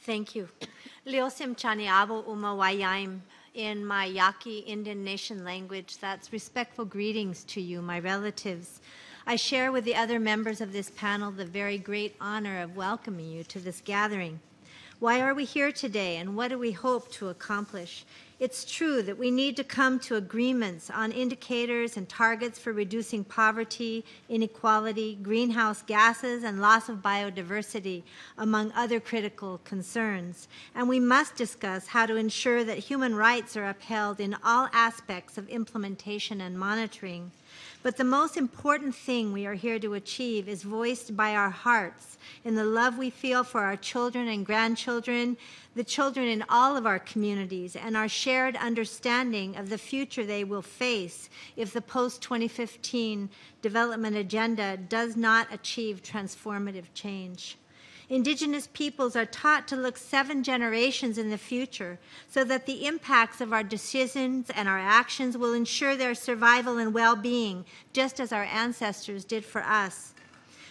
Thank you. Leosim chaniabo umawayaim. In my Yaki Indian Nation language, that's respectful greetings to you, my relatives. I share with the other members of this panel the very great honor of welcoming you to this gathering. Why are we here today, and what do we hope to accomplish? It's true that we need to come to agreements on indicators and targets for reducing poverty, inequality, greenhouse gases, and loss of biodiversity, among other critical concerns. And we must discuss how to ensure that human rights are upheld in all aspects of implementation and monitoring. But the most important thing we are here to achieve is voiced by our hearts in the love we feel for our children and grandchildren, the children in all of our communities, and our shared understanding of the future they will face if the post-2015 development agenda does not achieve transformative change. Indigenous peoples are taught to look 7 generations in the future so that the impacts of our decisions and our actions will ensure their survival and well-being, just as our ancestors did for us.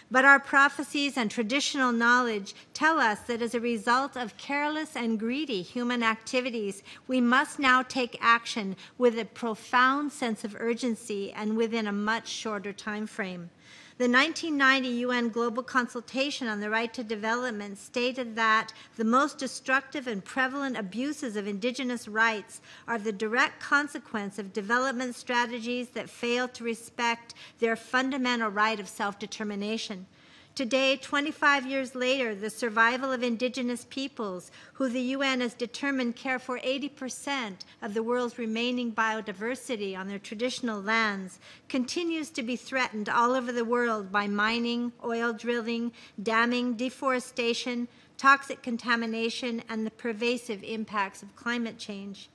But our prophecies and traditional knowledge tell us that as a result of careless and greedy human activities, we must now take action with a profound sense of urgency and within a much shorter time frame. The 1990 UN Global Consultation on the Right to Development stated that the most destructive and prevalent abuses of indigenous rights are the direct consequence of development strategies that fail to respect their fundamental right of self-determination. Today, 25 years later, the survival of indigenous peoples, who the UN has determined care for 80% of the world's remaining biodiversity on their traditional lands, continues to be threatened all over the world by mining, oil drilling, damming, deforestation, toxic contamination, and the pervasive impacts of climate change.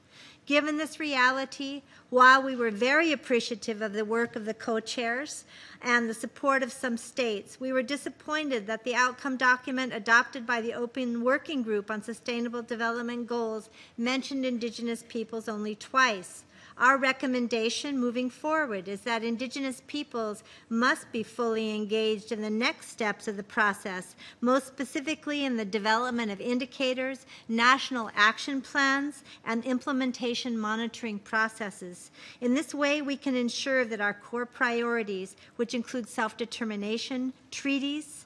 Given this reality, while we were very appreciative of the work of the co-chairs and the support of some states, we were disappointed that the outcome document adopted by the Open Working Group on Sustainable Development Goals mentioned Indigenous peoples only twice. Our recommendation moving forward is that Indigenous peoples must be fully engaged in the next steps of the process, most specifically in the development of indicators, national action plans, and implementation monitoring processes. In this way, we can ensure that our core priorities, which include self-determination, treaties,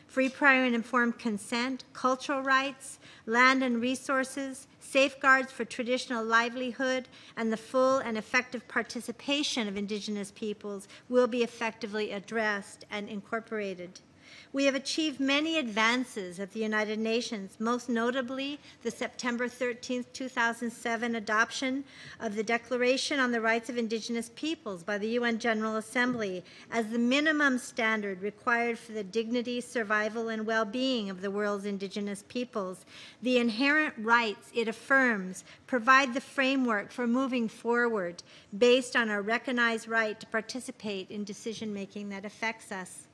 free, prior, and informed consent, cultural rights, land and resources, safeguards for traditional livelihood, and the full and effective participation of Indigenous peoples will be effectively addressed and incorporated. We have achieved many advances at the United Nations, most notably the September 13, 2007 adoption of the Declaration on the Rights of Indigenous Peoples by the UN General Assembly as the minimum standard required for the dignity, survival, and well-being of the world's indigenous peoples. The inherent rights it affirms provide the framework for moving forward based on our recognized right to participate in decision-making that affects us.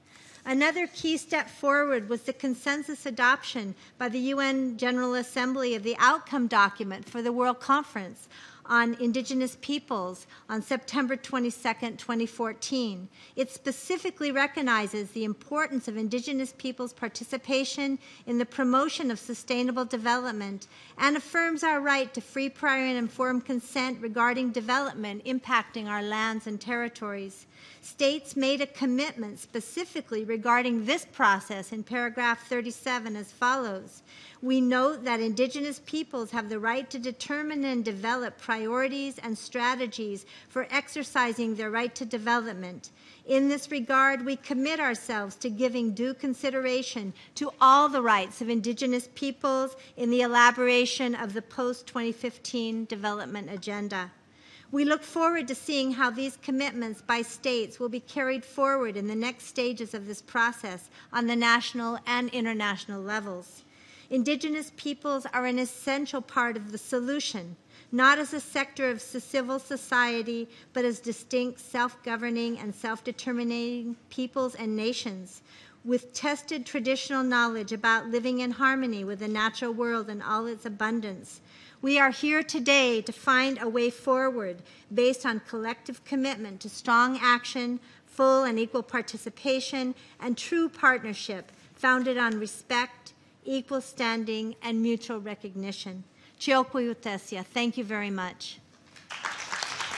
Another key step forward was the consensus adoption by the UN General Assembly of the outcome document for the World Conference on Indigenous Peoples on September 22, 2014. It specifically recognizes the importance of Indigenous peoples' participation in the promotion of sustainable development and affirms our right to free, prior, and informed consent regarding development impacting our lands and territories. States made a commitment specifically regarding this process in paragraph 37 as follows. We note that Indigenous peoples have the right to determine and develop priorities and strategies for exercising their right to development. In this regard, we commit ourselves to giving due consideration to all the rights of Indigenous peoples in the elaboration of the post-2015 development agenda. We look forward to seeing how these commitments by states will be carried forward in the next stages of this process on the national and international levels. Indigenous peoples are an essential part of the solution, not as a sector of civil society, but as distinct self-governing and self-determining peoples and nations with tested traditional knowledge about living in harmony with the natural world and all its abundance. We are here today to find a way forward based on collective commitment to strong action, full and equal participation, and true partnership founded on respect, equal standing, and mutual recognition. Thank you very much.